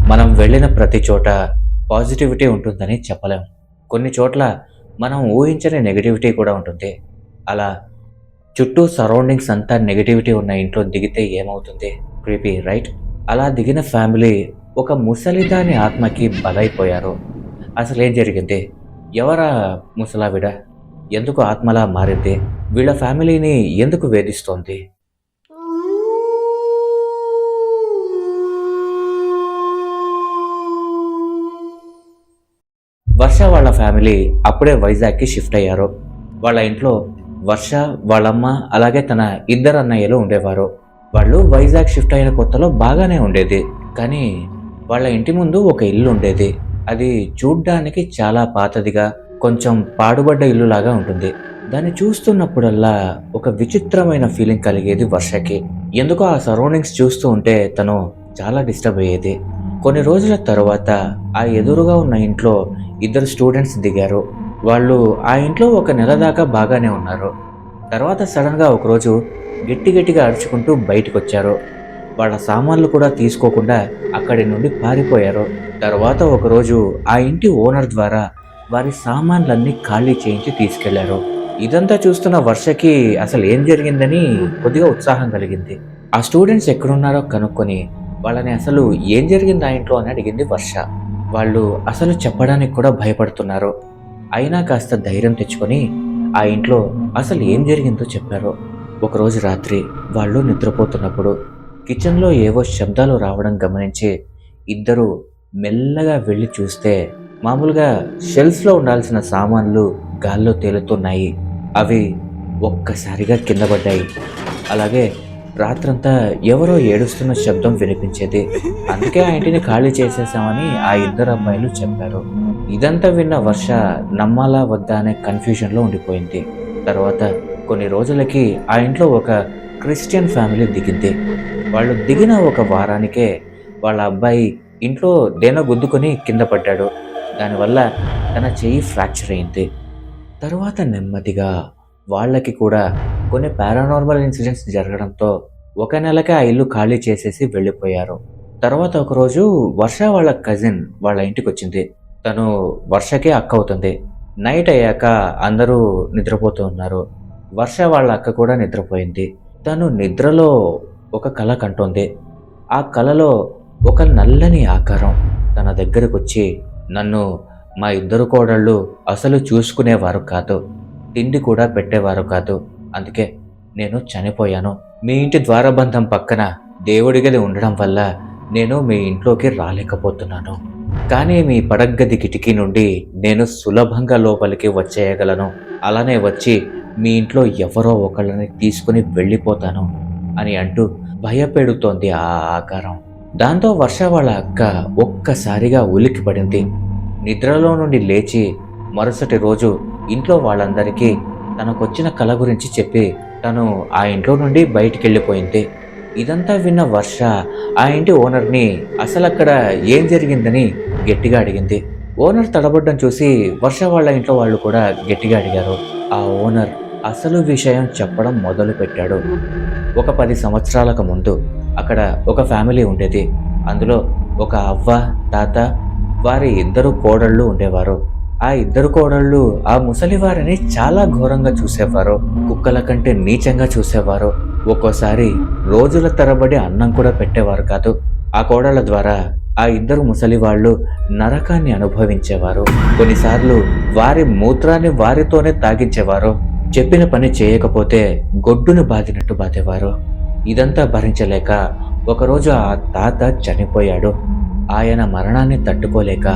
మనం వెళ్ళిన ప్రతి చోట పాజిటివిటీ ఉంటుందని చెప్పలేం. కొన్ని చోట్ల మనం ఊహించని నెగటివిటీ కూడా ఉంటుంది. అలా చుట్టూ సరౌండింగ్స్ అంతా నెగటివిటీ ఉన్న ఇంట్లో దిగితే ఏమవుతుంది? Creepy right? అలా దిగిన ఫ్యామిలీ ఒక ముసలిదాని ఆత్మకి బలైపోయారు. అసలేం జరిగింది? ఎవరా ముసలావిడ? ఎందుకు ఆత్మలా మారింది? వీళ్ళ ఫ్యామిలీని ఎందుకు వేధిస్తోంది? వర్ష వాళ్ళ ఫ్యామిలీ అప్పుడే వైజాగ్‌కి షిఫ్ట్ అయ్యారు. వాళ్ళ ఇంట్లో వర్ష, వాళ్ళమ్మ అలాగే తన ఇద్దరు అన్నయ్యలు ఉండేవారు. వాళ్ళు వైజాగ్ షిఫ్ట్ అయిన కొత్తలో బాగానే ఉండేది. కానీ వాళ్ళ ఇంటి ముందు ఒక ఇల్లు ఉండేది. అది చూడ్డానికి చాలా పాతదిగా, కొంచెం పాడుబడ్డ ఇల్లులాగా ఉంటుంది. దాన్ని చూస్తున్నప్పుడల్లా ఒక విచిత్రమైన ఫీలింగ్ కలిగేది వర్షకి. ఎందుకో ఆ సరౌండింగ్స్ చూస్తూ ఉంటే తను చాలా డిస్టర్బ్ అయ్యేది. కొన్ని రోజుల తరువాత ఆ ఎదురుగా ఉన్న ఇంట్లో ఇద్దరు స్టూడెంట్స్ దిగారు. వాళ్ళు ఆ ఇంట్లో ఒక నెల దాకా బాగానే ఉన్నారు. తర్వాత సడన్గా ఒకరోజు గట్టిగా అరుచుకుంటూ బయటకొచ్చారు. వాళ్ళ సామాన్లు కూడా తీసుకోకుండా అక్కడి నుండి పారిపోయారు. తర్వాత ఒకరోజు ఆ ఇంటి ఓనర్ ద్వారా వారి సామాన్లన్నీ ఖాళీ చేయించి తీసుకెళ్లారు. ఇదంతా చూస్తున్న వర్షకి అసలు ఏం జరిగిందని కొద్దిగా ఉత్సాహం కలిగింది. ఆ స్టూడెంట్స్ ఎక్కడున్నారో కనుక్కొని వాళ్ళని అసలు ఏం జరిగింది ఆ ఇంట్లో అని అడిగింది వర్ష. వాళ్ళు అసలు చెప్పడానికి కూడా భయపడుతున్నారు. అయినా కాస్త ధైర్యం తెచ్చుకొని ఆ ఇంట్లో అసలు ఏం జరిగిందో చెప్పారు. ఒకరోజు రాత్రి వాళ్ళు నిద్రపోతున్నప్పుడు కిచెన్లో ఏవో శబ్దాలు రావడం గమనించి ఇద్దరు మెల్లగా వెళ్ళి చూస్తే మామూలుగా షెల్ఫ్లో ఉండాల్సిన సామాన్లు గాల్లో తేలుతున్నాయి. అవి ఒక్కసారిగా కింద పడ్డాయి. అలాగే రాత్రంతా ఎవరో ఏడుస్తున్న శబ్దం వినిపించేది. అందుకే ఆ ఇంటిని ఖాళీ చేసేసామని ఆ ఇద్దరు అమ్మాయిలు చెప్పారు. ఇదంతా విన్న వర్ష నమ్మాలా వద్దా అనే కన్ఫ్యూజన్లో ఉండిపోయింది. తర్వాత కొన్ని రోజులకి ఆ ఇంట్లో ఒక క్రిస్టియన్ ఫ్యామిలీ దిగింది. వాళ్ళు దిగిన ఒక వారానికే వాళ్ళ అబ్బాయి ఇంట్లో దేనో గుద్దుకొని కింద పడ్డాడు. దానివల్ల తన చెయ్యి ఫ్రాక్చర్ అయింది. తరువాత నెమ్మదిగా వాళ్ళకి కూడా కొన్ని పారానార్మల్ ఇన్సిడెంట్స్ జరగడంతో ఒక నెలకే ఆ ఇల్లు ఖాళీ చేసేసి వెళ్ళిపోయారు. తర్వాత ఒకరోజు వర్ష వాళ్ళ కజిన్ వాళ్ళ ఇంటికి వచ్చింది. తను వర్షకే అక్క అవుతుంది. నైట్ అయ్యాక అందరూ నిద్రపోతూ ఉన్నారు. వర్ష వాళ్ళ అక్క కూడా నిద్రపోయింది. తను నిద్రలో ఒక కల కంటోంది. ఆ కలలో ఒక నల్లని ఆకారం తన దగ్గరకు వచ్చి, నన్ను మా ఇద్దరు కోడళ్ళు అసలు చూసుకునేవారు కాదు, తిండి కూడా పెట్టేవారు కాదు, అందుకే నేను చనిపోయాను. మీ ఇంటి ద్వారబంధం పక్కన దేవుడి గది ఉండడం వల్ల నేను మీ ఇంట్లోకి రాలేకపోతున్నాను. కానీ మీ పడగ్గది కిటికీ నుండి నేను సులభంగా లోపలికి వచ్చేయగలను. అలానే వచ్చి మీ ఇంట్లో ఎవరో ఒకళ్ళని తీసుకుని వెళ్ళిపోతాను అని అంటూ భయపెడుతోంది ఆ ఆకారం. దాంతో వర్ష వాళ్ళ అక్క ఒక్కసారిగా ఉలిక్కిపడింది. నిద్రలో నుండి లేచి మరుసటి రోజు ఇంట్లో వాళ్ళందరికీ తనకొచ్చిన కల గురించి చెప్పి తను ఆ ఇంట్లో నుండి బయటికి వెళ్ళిపోయింది. ఇదంతా విన్న వర్ష ఆ ఇంటి ఓనర్ని అసలు అక్కడ ఏం జరిగిందని గట్టిగా అడిగింది. ఓనర్ తడబడ్డం చూసి వర్ష వాళ్ళ ఇంట్లో వాళ్ళు కూడా గట్టిగా అడిగారు. ఆ ఓనర్ అసలు విషయం చెప్పడం మొదలు పెట్టాడు. ఒక 10 సంవత్సరాలకు ముందు అక్కడ ఒక ఫ్యామిలీ ఉండేది. అందులో ఒక అవ్వ, తాత, వారి ఇద్దరు కోడళ్ళు ఉండేవారు. ఆ ఇద్దరు కోడళ్ళు ఆ ముసలివారిని చాలా ఘోరంగా చూసేవారు. కుక్కల కంటే నీచంగా చూసేవారు. ఒక్కోసారి రోజుల తరబడి అన్నం కూడా పెట్టేవారు కాదు. ఆ కోడళ్ళ ద్వారా ఆ ఇద్దరు ముసలివాళ్ళు నరకాన్ని అనుభవించేవారు. కొన్నిసార్లు వారి మూత్రాన్ని వారితోనే తాగించేవారు. చెప్పిన పని చేయకపోతే గొడ్డును బాదినట్టు బాధేవారు. ఇదంతా భరించలేక ఒకరోజు ఆ తాత చనిపోయాడు. ఆయన మరణాన్ని తట్టుకోలేక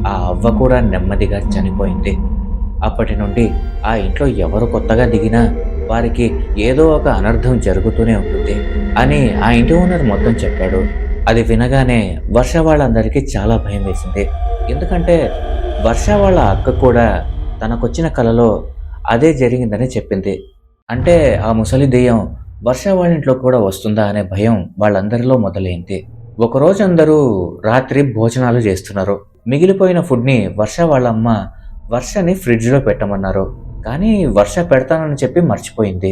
ఆ అవ్వ కూడా నెమ్మదిగా చనిపోయింది. అప్పటి నుండి ఆ ఇంట్లో ఎవరు కొత్తగా దిగినా వారికి ఏదో ఒక అనర్థం జరుగుతూనే ఉంటుంది అని ఆ ఇంటి ఓనర్ మొత్తం చెప్పాడు. అది వినగానే వర్ష వాళ్ళందరికీ చాలా భయం వేసింది. ఎందుకంటే వర్ష వాళ్ళ అక్క కూడా తనకొచ్చిన కలలో అదే జరిగిందని చెప్పింది. అంటే ఆ ముసలి దెయ్యం వర్ష వాళ్ళ ఇంట్లో కూడా వస్తుందా అనే భయం వాళ్ళందరిలో మొదలైంది. ఒకరోజు అందరూ రాత్రి భోజనాలు చేస్తున్నారు. మిగిలిపోయిన ఫుడ్ని వర్ష వాళ్ళమ్మ వర్షని ఫ్రిడ్జ్లో పెట్టమన్నారు. కానీ వర్ష పెడతానని చెప్పి మర్చిపోయింది.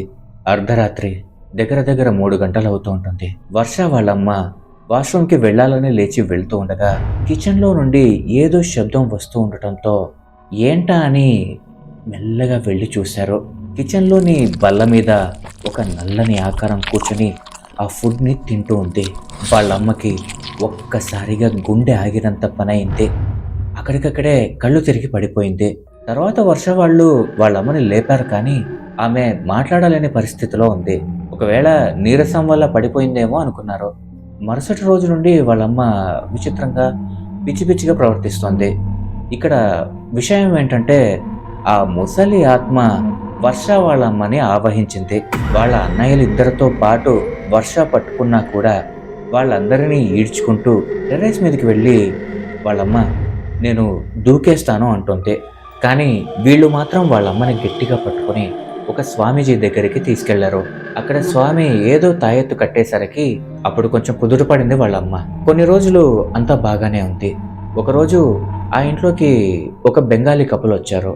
అర్ధరాత్రి దగ్గర 3 గంటలు అవుతూ ఉంటుంది. వర్ష వాళ్ళమ్మ వాష్రూమ్కి వెళ్ళాలని లేచి వెళ్తూ ఉండగా కిచెన్లో నుండి ఏదో శబ్దం వస్తూ ఉండటంతో ఏంటా అని మెల్లగా వెళ్ళి చూశారు. కిచెన్లోని బల్ల మీద ఒక నల్లని ఆకారం కూర్చొని ఆ ఫుడ్ని తింటూ ఉంది. వాళ్ళమ్మకి ఒక్కసారిగా గుండె ఆగినంత పని అయింది. అక్కడికక్కడే కళ్ళు తిరిగి పడిపోయింది. తర్వాత వర్ష వాళ్ళు వాళ్ళమ్మని లేపారు, కానీ ఆమె మాట్లాడలేని పరిస్థితిలో ఉంది. ఒకవేళ నీరసం వల్ల పడిపోయిందేమో అనుకున్నారు. మరుసటి రోజు నుండి వాళ్ళమ్మ విచిత్రంగా పిచ్చి పిచ్చిగా ప్రవర్తిస్తోంది. ఇక్కడ విషయం ఏంటంటే ఆ ముసలి ఆత్మ వర్ష వాళ్ళమ్మని ఆవహించింది. వాళ్ళ అన్నయ్యలిద్దరితో పాటు వర్ష పట్టుకున్నా కూడా వాళ్ళందరినీ ఈడ్చుకుంటూ టెర్రస్ మీదకి వెళ్ళి వాళ్ళమ్మ నేను దూకేస్తాను అంటుంది. కానీ వీళ్ళు మాత్రం వాళ్ళమ్మని గట్టిగా పట్టుకొని ఒక స్వామీజీ దగ్గరికి తీసుకెళ్లారు. అక్కడ స్వామి ఏదో తాయెత్తు కట్టేసరికి అప్పుడు కొంచెం కుదుటపడింది వాళ్ళమ్మ. కొన్ని రోజులు అంతా బాగానే ఉంది. ఒకరోజు ఆ ఇంట్లోకి ఒక బెంగాలీ కపుల్ వచ్చారు.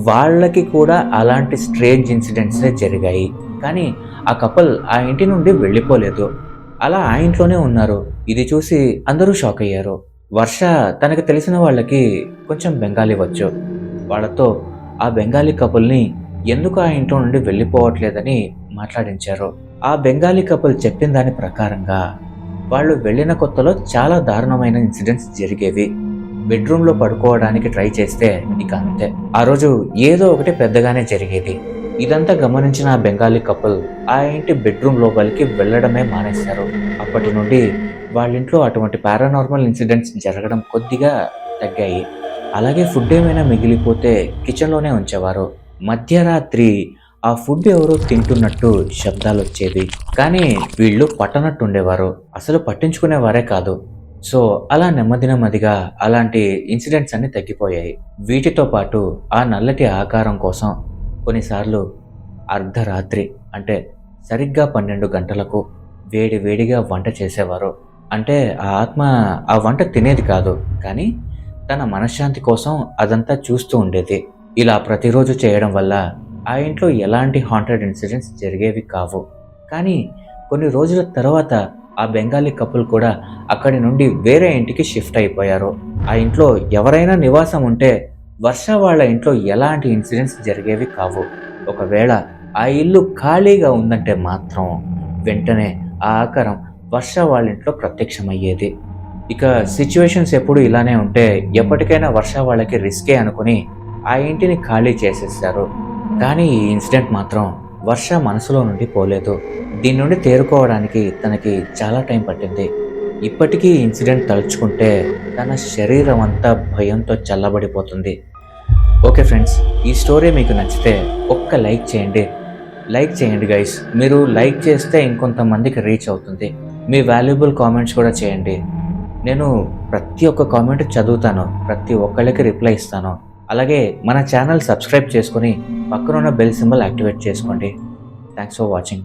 వాళ్ళకి కూడా అలాంటి స్ట్రేంజ్ ఇన్సిడెంట్సే జరిగాయి. కానీ ఆ కపుల్ ఆ ఇంటి నుండి వెళ్ళిపోలేదు, అలా ఆ ఇంట్లోనే ఉన్నారు. ఇది చూసి అందరూ షాక్ అయ్యారు. వర్ష తనకు తెలిసిన వాళ్ళకి కొంచెం బెంగాలీ వచ్చు. వాళ్ళతో ఆ బెంగాలీ కపుల్ని ఎందుకు ఆ ఇంట్లో నుండి వెళ్ళిపోవట్లేదని మాట్లాడించారు. ఆ బెంగాలీ కపుల్ చెప్పిన దాని ప్రకారంగా వాళ్ళు వెళ్ళిన కొత్తలో చాలా దారుణమైన ఇన్సిడెంట్స్ జరిగేవి. బెడ్రూమ్లో పడుకోవడానికి ట్రై చేస్తే ఇక అంతే. ఆ రోజు ఏదో ఒకటి పెద్దగానే జరిగేది. ఇదంతా గమనించిన ఆ బెంగాలీ కపుల్ ఆ ఇంటి బెడ్రూమ్ లోపలికి వెళ్ళడమే మానేశారు. అప్పటి నుండి వాళ్ళింట్లో అటువంటి పారానార్మల్ ఇన్సిడెంట్స్ జరగడం కొద్దిగా తగ్గాయి. అలాగే ఫుడ్ ఏమైనా మిగిలిపోతే కిచెన్లోనే ఉంచేవారు. మధ్యరాత్రి ఆ ఫుడ్ ఎవరో తింటున్నట్టు శబ్దాలు వచ్చేవి, కానీ వీళ్ళు పట్టనట్టుండేవారు, అసలు పట్టించుకునేవారే కాదు. సో అలా నెమ్మదిగా అలాంటి ఇన్సిడెంట్స్ అన్ని తగ్గిపోయాయి. వీటితో పాటు ఆ నల్లటి ఆకారం కోసం కొన్నిసార్లు అర్ధరాత్రి అంటే సరిగ్గా 12 గంటలకు వేడిగా వంట చేసేవారు. అంటే ఆ ఆత్మ ఆ వంట తినేది కాదు, కానీ తన మనశ్శాంతి కోసం అదంతా చూస్తూ ఉండేది. ఇలా ప్రతిరోజు చేయడం వల్ల ఆ ఇంట్లో ఎలాంటి హాంటెడ్ ఇన్సిడెంట్స్ జరిగేవి కావు. కానీ కొన్ని రోజుల తర్వాత ఆ బెంగాలీ కపుల్ కూడా అక్కడి నుండి వేరే ఇంటికి షిఫ్ట్ అయిపోయారు. ఆ ఇంట్లో ఎవరైనా నివాసం ఉంటే వర్ష వాళ్ళ ఇంట్లో ఎలాంటి ఇన్సిడెంట్స్ జరిగేవి కావు. ఒకవేళ ఆ ఇల్లు ఖాళీగా ఉందంటే మాత్రం వెంటనే ఆ ఆకారం వర్ష వాళ్ళ ఇంట్లో ప్రత్యక్షమయ్యేది. ఇక సిచ్యువేషన్స్ ఎప్పుడు ఇలానే ఉంటే ఎప్పటికైనా వర్ష వాళ్ళకి రిస్కే అనుకుని ఆ ఇంటిని ఖాళీ చేసేసారు. కానీ ఈ ఇన్సిడెంట్ మాత్రం వర్ష మనసులో నుండి పోలేదు. దీని నుండి తేరుకోవడానికి తనకి చాలా టైం పట్టింది. ఇప్పటికీ ఈ ఇన్సిడెంట్ తలుచుకుంటే తన శరీరం అంతా భయంతో చల్లబడిపోతుంది. ఓకే ఫ్రెండ్స్, ఈ స్టోరీ మీకు నచ్చితే ఒక్క లైక్ చేయండి గైస్. మీరు లైక్ చేస్తే ఇంకొంతమందికి రీచ్ అవుతుంది. మీ వాల్యుబుల్ కామెంట్స్ కూడా చేయండి. నేను ప్రతి ఒక్క కామెంట్ చదువుతాను, ప్రతి ఒక్కళ్ళకి రిప్లై ఇస్తాను. అలాగే మన ఛానల్ సబ్స్క్రైబ్ చేసుకొని పక్కనున్న బెల్ సింబల్ యాక్టివేట్ చేసుకోండి. Thanks for watching.